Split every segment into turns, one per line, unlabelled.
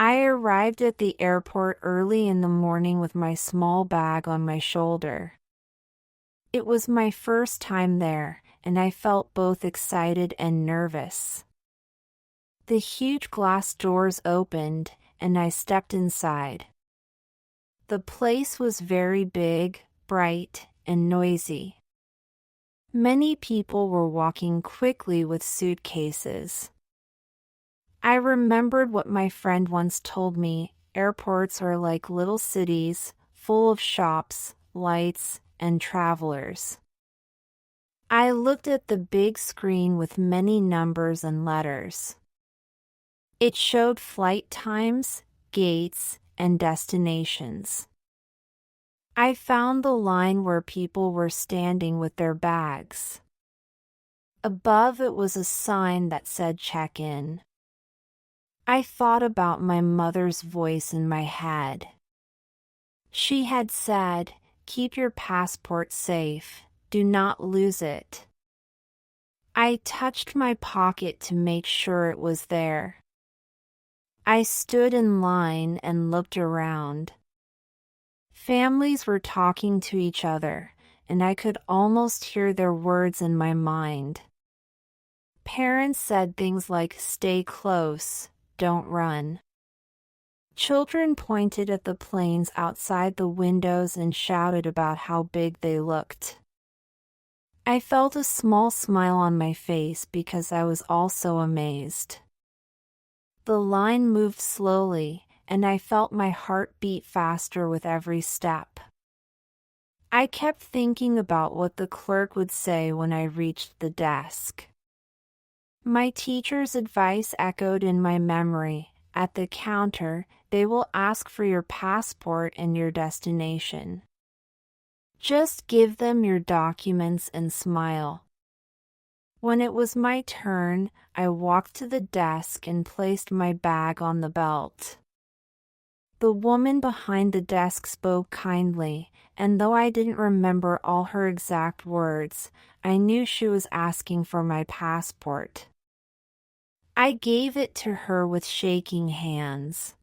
I arrived at the airport early in the morning with my small bag on my shoulder. It was my first time there, and I felt both excited and nervous. The huge glass doors opened, and I stepped inside. The place was very big, bright, and noisy. Many people were walking quickly with suitcases. I remembered what my friend once told me: airports are like little cities, full of shops, lights, and travelers. I looked at the big screen with many numbers and letters. It showed flight times, gates, and destinations. I found the line where people were standing with their bags. Above it was a sign that said check-in. I thought about my mother's voice in my head. She had said, "Keep your passport safe, do not lose it." I touched my pocket to make sure it was there. I stood in line and looked around. Families were talking to each other, and I could almost hear their words in my mind. Parents said things like, "Stay close, don't run." Children pointed at the planes outside the windows and shouted about how big they looked. I felt a small smile on my face because I was also amazed. The line moved slowly, and I felt my heart beat faster with every step. I kept thinking about what the clerk would say when I reached the desk. My teacher's advice echoed in my memory: at the counter, they will ask for your passport and your destination. Just give them your documents and smile. When it was my turn, I walked to the desk and placed my bag on the belt. The woman behind the desk spoke kindly, and though I didn't remember all her exact words, I knew she was asking for my passport. I gave it to her with shaking hands.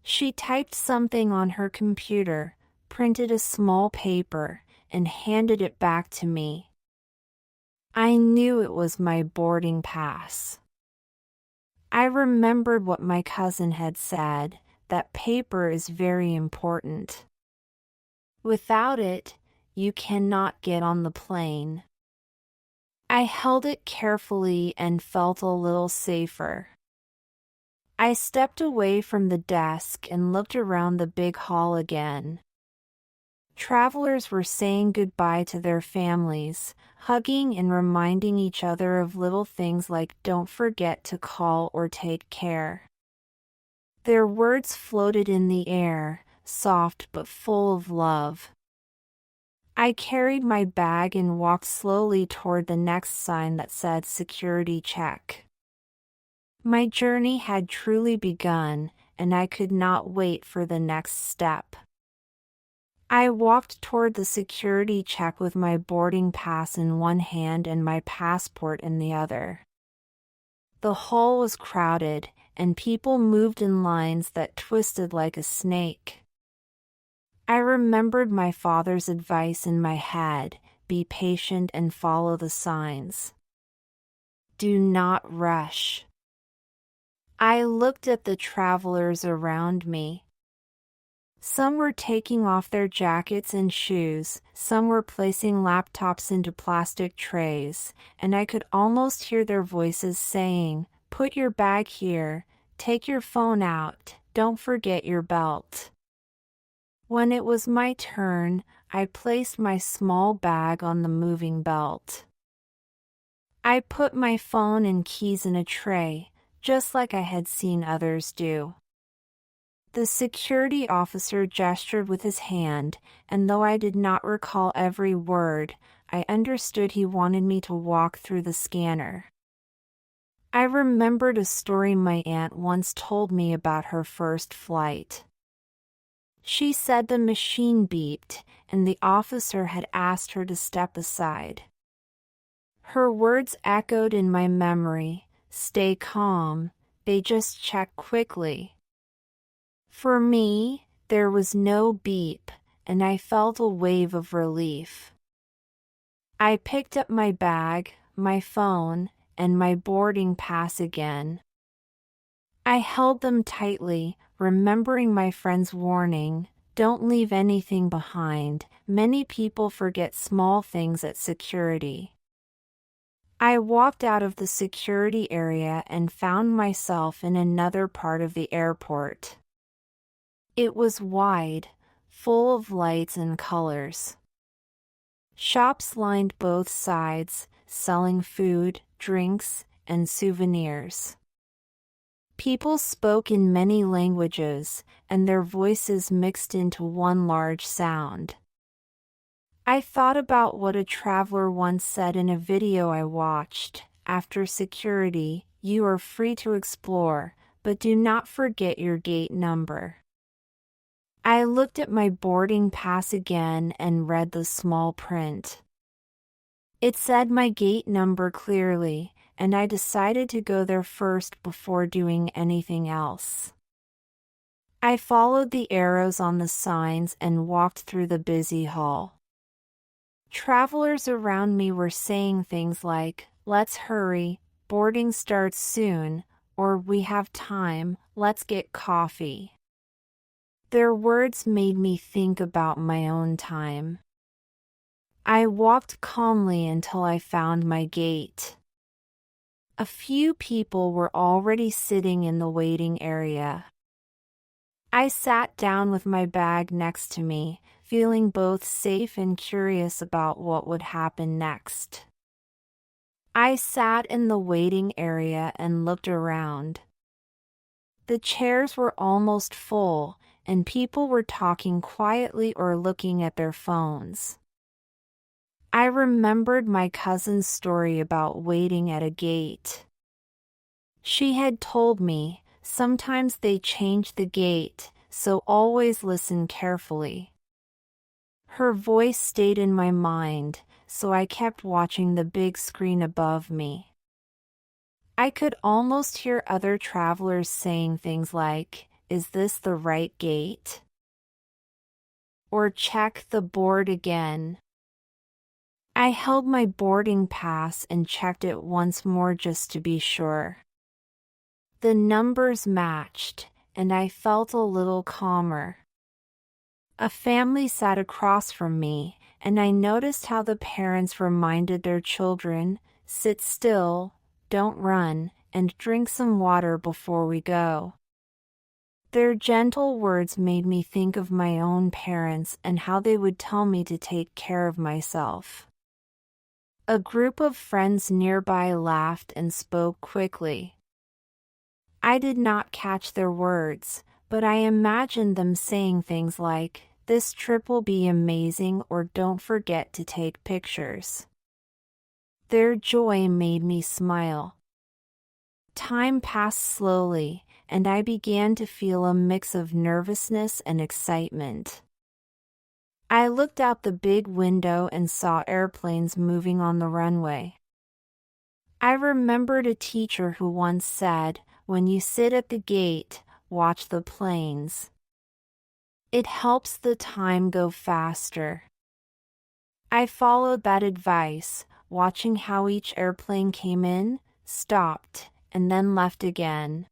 She typed something on her computer, printed a small paper, and handed it back to me. I knew it was my boarding pass. I remembered what my cousin had said: that paper is very important. Without it, you cannot get on the plane. I held it carefully and felt a little safer. I stepped away from the desk and looked around the big hall again. Travelers were saying goodbye to their families, hugging and reminding each other of little things like "don't forget to call" or "take care." Their words floated in the air, soft but full of love. I carried my bag and walked slowly toward the next sign that said "security check." My journey had truly begun, and I could not wait for the next step. I walked toward the security check with my boarding pass in one hand and my passport in the other. The hall was crowded, and people moved in lines that twisted like a snake. I remembered my father's advice in my head: be patient and follow the signs. Do not rush. I looked at the travelers around me. Some were taking off their jackets and shoes, some were placing laptops into plastic trays, and I could almost hear their voices saying, "Put your bag here, take your phone out, don't forget your belt." When it was my turn, I placed my small bag on the moving belt. I put my phone and keys in a tray, just like I had seen others do. The security officer gestured with his hand, and though I did not recall every word, I understood he wanted me to walk through the scanner. I remembered a story my aunt once told me about her first flight. She said the machine beeped, and the officer had asked her to step aside. Her words echoed in my memory: "Stay calm, they just check quickly." For me, there was no beep, and I felt a wave of relief. I picked up my bag, my phone, and my boarding pass again. I held them tightly, remembering my friend's warning, "Don't leave anything behind." Many people forget small things at security. I walked out of the security area and found myself in another part of the airport. It was wide, full of lights and colors. Shops lined both sides, selling food, drinks, and souvenirs. People spoke in many languages, and their voices mixed into one large sound. I thought about what a traveler once said in a video I watched: "After security, you are free to explore, but do not forget your gate number." I looked at my boarding pass again and read the small print. It said my gate number clearly, and I decided to go there first before doing anything else. I followed the arrows on the signs and walked through the busy hall. Travelers around me were saying things like, "Let's hurry, boarding starts soon," or "We have time, let's get coffee." Their words made me think about my own time. I walked calmly until I found my gate. A few people were already sitting in the waiting area. I sat down with my bag next to me, feeling both safe and curious about what would happen next. I sat in the waiting area and looked around. The chairs were almost full, and people were talking quietly or looking at their phones. I remembered my cousin's story about waiting at a gate. She had told me, sometimes they change the gate, so always listen carefully. Her voice stayed in my mind, so I kept watching the big screen above me. I could almost hear other travelers saying things like, "Is this the right gate?" or "Check the board again." I held my boarding pass and checked it once more just to be sure. The numbers matched, and I felt a little calmer. A family sat across from me, and I noticed how the parents reminded their children, "Sit still, don't run, and drink some water before we go." Their gentle words made me think of my own parents and how they would tell me to take care of myself. A group of friends nearby laughed and spoke quickly. I did not catch their words, but I imagined them saying things like, "This trip will be amazing," or "Don't forget to take pictures." Their joy made me smile. Time passed slowly, and I began to feel a mix of nervousness and excitement. I looked out the big window and saw airplanes moving on the runway. I remembered a teacher who once said, "When you sit at the gate, watch the planes. It helps the time go faster." I followed that advice, watching how each airplane came in, stopped, and then left again.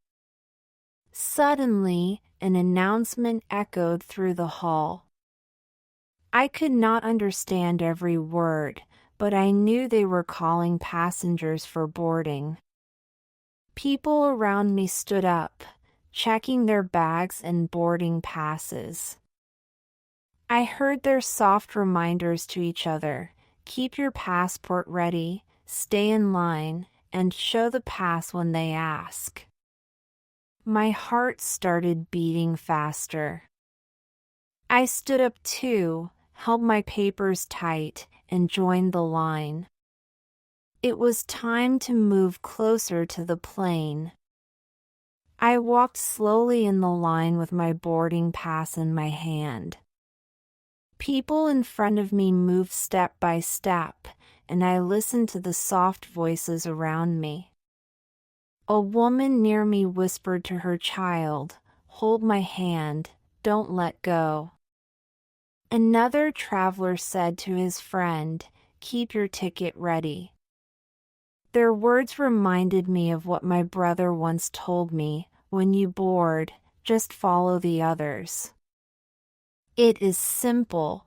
Suddenly, an announcement echoed through the hall. I could not understand every word, but I knew they were calling passengers for boarding. People around me stood up, checking their bags and boarding passes. I heard their soft reminders to each other: "Keep your passport ready, stay in line, and show the pass when they ask." My heart started beating faster. I stood up too, held my papers tight, and joined the line. It was time to move closer to the plane. I walked slowly in the line with my boarding pass in my hand. People in front of me moved step by step, and I listened to the soft voices around me. A woman near me whispered to her child, hold my hand, don't let go. Another traveler said to his friend, keep your ticket ready. Their words reminded me of what my brother once told me, when you board, just follow the others. It is simple.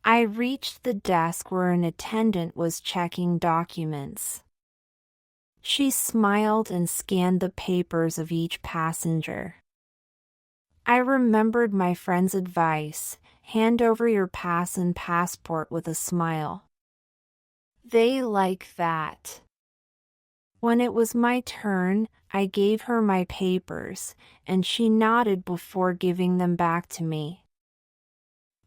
I reached the desk where an attendant was checking documents. She smiled and scanned the papers of each passenger. I remembered my friend's advice, hand over your pass and passport with a smile. They like that. When it was my turn, I gave her my papers, and she nodded before giving them back to me.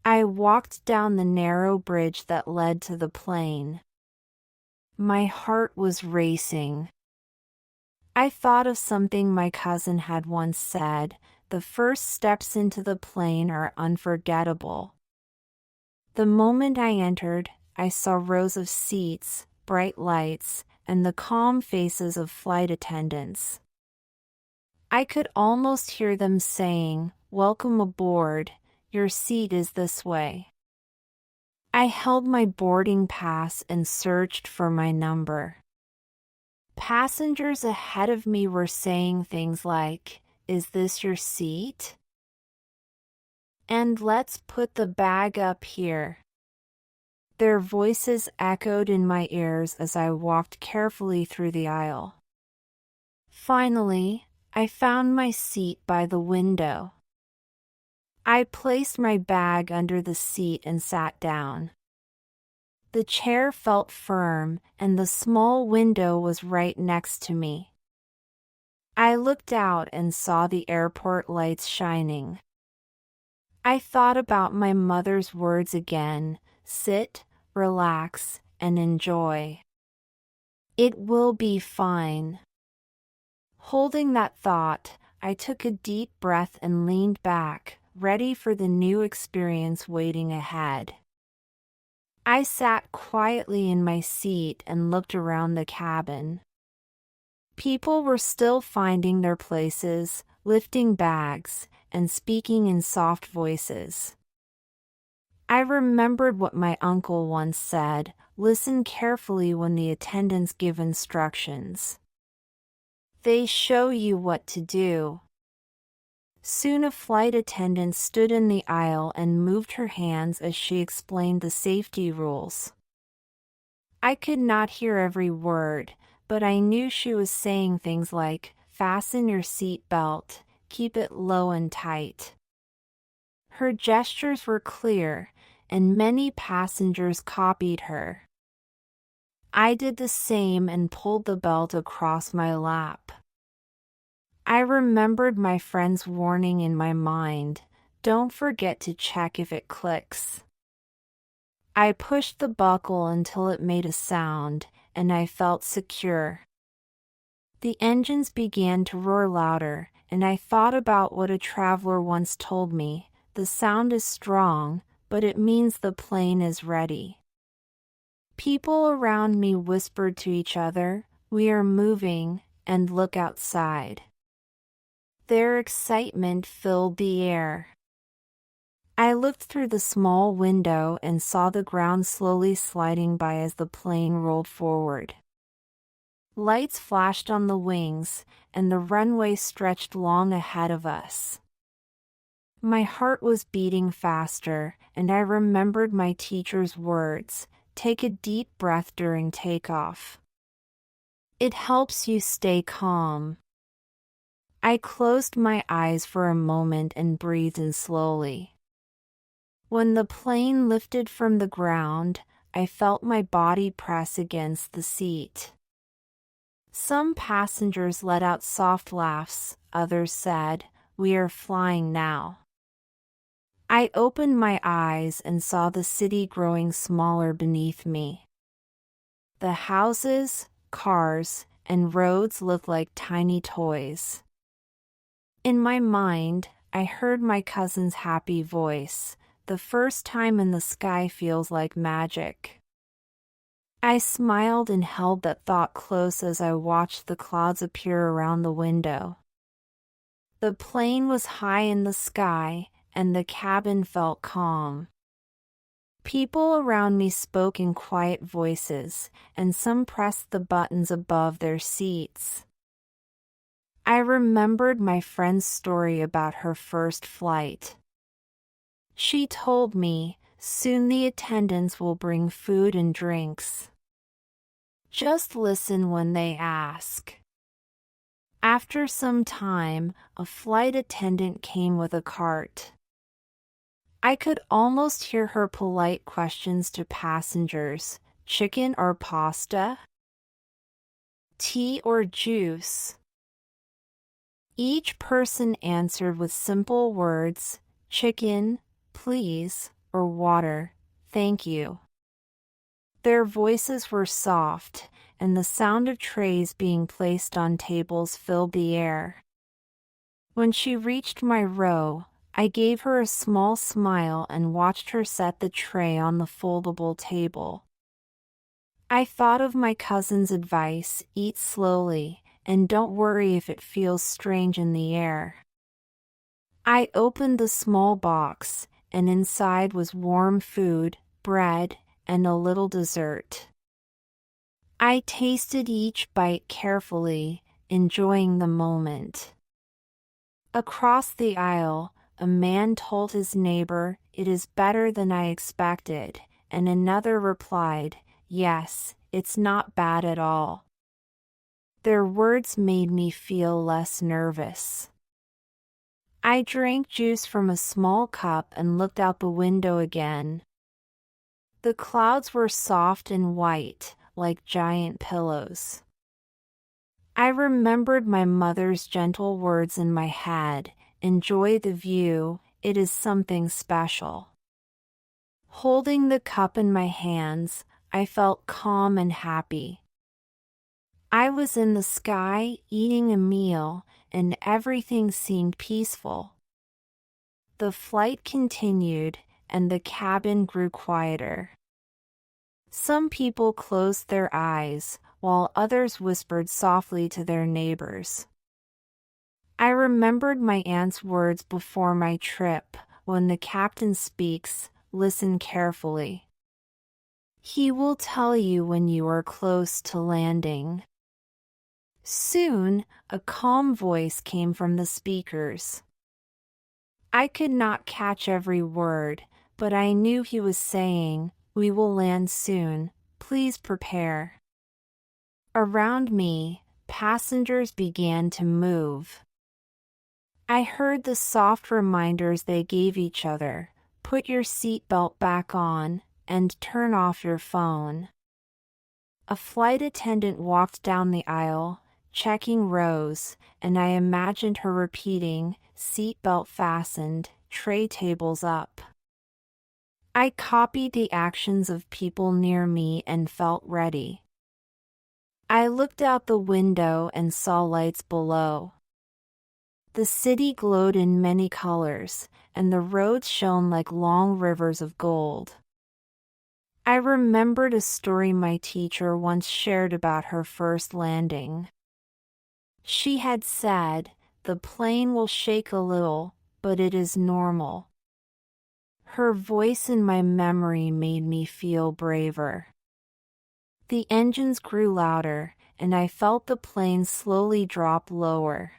I walked down the narrow bridge that led to the plane. My heart was racing. I thought of something my cousin had once said, the first steps into the plane are unforgettable. The moment I entered, I saw rows of seats, bright lights, and the calm faces of flight attendants. I could almost hear them saying, "Welcome aboard, your seat is this way." I held my boarding pass and searched for my number. Passengers ahead of me were saying things like, "Is this your seat?" And "Let's put the bag up here." Their voices echoed in my ears as I walked carefully through the aisle. Finally, I found my seat by the window. I placed my bag under the seat and sat down. The chair felt firm, and the small window was right next to me. I looked out and saw the airport lights shining. I thought about my mother's words again, sit, relax, and enjoy. It will be fine. Holding that thought, I took a deep breath and leaned back, ready for the new experience waiting ahead. I sat quietly in my seat and looked around the cabin. People were still finding their places, lifting bags, and speaking in soft voices. I remembered what my uncle once said, listen carefully when the attendants give instructions. They show you what to do. Soon a flight attendant stood in the aisle and moved her hands as she explained the safety rules. I could not hear every word, but I knew she was saying things like, fasten your seat belt, keep it low and tight. Her gestures were clear, and many passengers copied her. I did the same and pulled the belt across my lap. I remembered my friend's warning in my mind, don't forget to check if it clicks. I pushed the buckle until it made a sound, and I felt secure. The engines began to roar louder, and I thought about what a traveler once told me, the sound is strong, but it means the plane is ready. People around me whispered to each other, we are moving, and look outside. Their excitement filled the air. I looked through the small window and saw the ground slowly sliding by as the plane rolled forward. Lights flashed on the wings, and the runway stretched long ahead of us. My heart was beating faster, and I remembered my teacher's words, take a deep breath during takeoff. It helps you stay calm. I closed my eyes for a moment and breathed in slowly. When the plane lifted from the ground, I felt my body press against the seat. Some passengers let out soft laughs, others said, we are flying now. I opened my eyes and saw the city growing smaller beneath me. The houses, cars, and roads looked like tiny toys. In my mind, I heard my cousin's happy voice, the first time in the sky feels like magic. I smiled and held that thought close as I watched the clouds appear around the window. The plane was high in the sky, and the cabin felt calm. People around me spoke in quiet voices, and some pressed the buttons above their seats. I remembered my friend's story about her first flight. She told me, "Soon the attendants will bring food and drinks. Just listen when they ask." After some time, a flight attendant came with a cart. I could almost hear her polite questions to passengers: chicken or pasta? Tea or juice? Each person answered with simple words: chicken, please, or water, thank you. Their voices were soft, and the sound of trays being placed on tables filled the air. When she reached my row, I gave her a small smile and watched her set the tray on the foldable table. I thought of my cousin's advice: eat slowly, and don't worry if it feels strange in the air. I opened the small box, and inside was warm food, bread, and a little dessert. I tasted each bite carefully, enjoying the moment. Across the aisle, a man told his neighbor, "It is better than I expected," and another replied, "Yes, it's not bad at all." Their words made me feel less nervous. I drank juice from a small cup and looked out the window again. The clouds were soft and white, like giant pillows. I remembered my mother's gentle words in my head: "Enjoy the view, it is something special." Holding the cup in my hands, I felt calm and happy. I was in the sky, eating a meal, and everything seemed peaceful. The flight continued, and the cabin grew quieter. Some people closed their eyes, while others whispered softly to their neighbors. I remembered my aunt's words before my trip: "When the captain speaks, listen carefully. He will tell you when you are close to landing." Soon, a calm voice came from the speakers. I could not catch every word, but I knew he was saying, "We will land soon, please prepare." Around me, passengers began to move. I heard the soft reminders they gave each other: "Put your seatbelt back on," and "Turn off your phone." A flight attendant walked down the aisle, checking rows, and I imagined her repeating, "Seatbelt fastened, tray tables up." I copied the actions of people near me and felt ready. I looked out the window and saw lights below. The city glowed in many colors, and the roads shone like long rivers of gold. I remembered a story my teacher once shared about her first landing. She had said, "The plane will shake a little, but it is normal." Her voice in my memory made me feel braver. The engines grew louder, and I felt the plane slowly drop lower.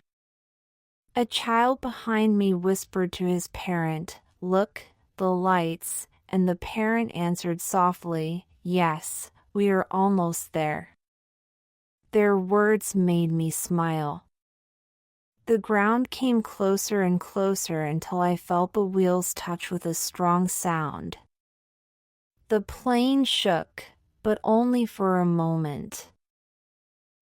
A child behind me whispered to his parent, "Look, the lights," and the parent answered softly, "Yes, we are almost there." Their words made me smile. The ground came closer and closer until I felt the wheels touch with a strong sound. The plane shook, but only for a moment.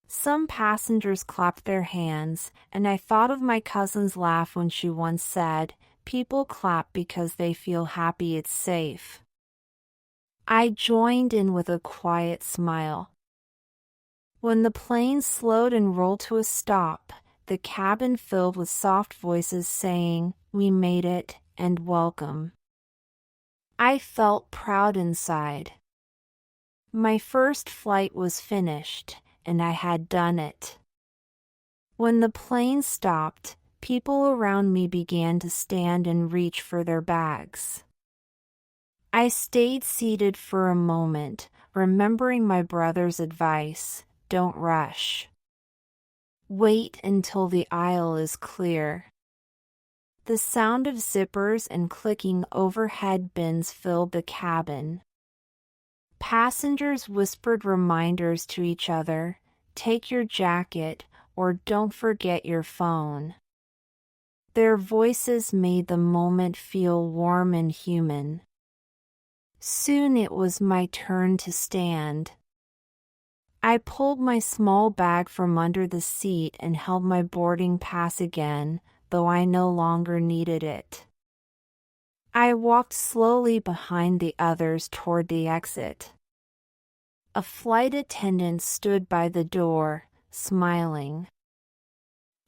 Some passengers clapped their hands, and I thought of my cousin's laugh when she once said, "People clap because they feel happy it's safe." I joined in with a quiet smile. When the plane slowed and rolled to a stop, the cabin filled with soft voices saying, "We made it," and "Welcome." I felt proud inside. My first flight was finished, and I had done it. When the plane stopped, People around me began to stand and reach for their bags. I stayed seated for a moment, remembering my brother's advice: don't rush. Wait until the aisle is clear. The sound of zippers and clicking overhead bins filled the cabin. Passengers whispered reminders to each other: take your jacket, or don't forget your phone. Their voices made the moment feel warm and human. Soon it was my turn to stand. I pulled my small bag from under the seat and held my boarding pass again, though I no longer needed it. I walked slowly behind the others toward the exit. A flight attendant stood by the door, smiling.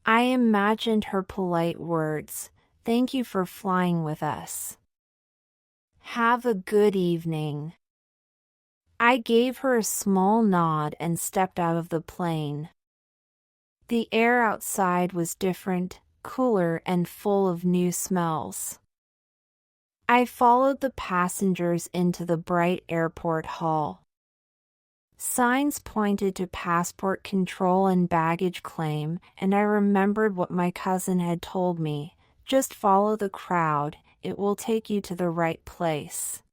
I imagined her polite words: thank you for flying with us. Have a good evening. I gave her a small nod and stepped out of the plane. The air outside was different, cooler and full of new smells. I followed the passengers into the bright airport hall. Signs pointed to passport control and baggage claim, and I remembered what my cousin had told me: just follow the crowd, it will take you to the right place.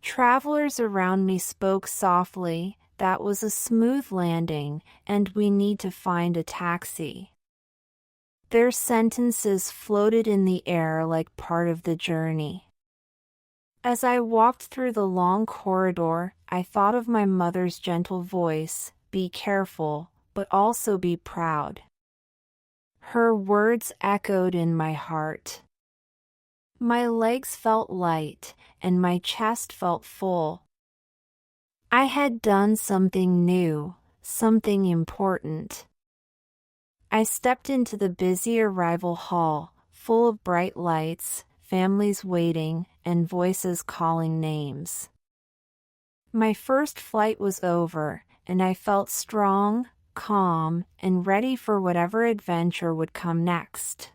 Travelers around me spoke softly: that was a smooth landing, and we need to find a taxi. Their sentences floated in the air like part of the journey. As I walked through the long corridor, I thought of my mother's gentle voice: be careful, but also be proud. Her words echoed in my heart. My legs felt light, and my chest felt full. I had done something new, something important. I stepped into the busy arrival hall, full of bright lights, families waiting, and voices calling names. My first flight was over, and I felt strong, calm, and ready for whatever adventure would come next.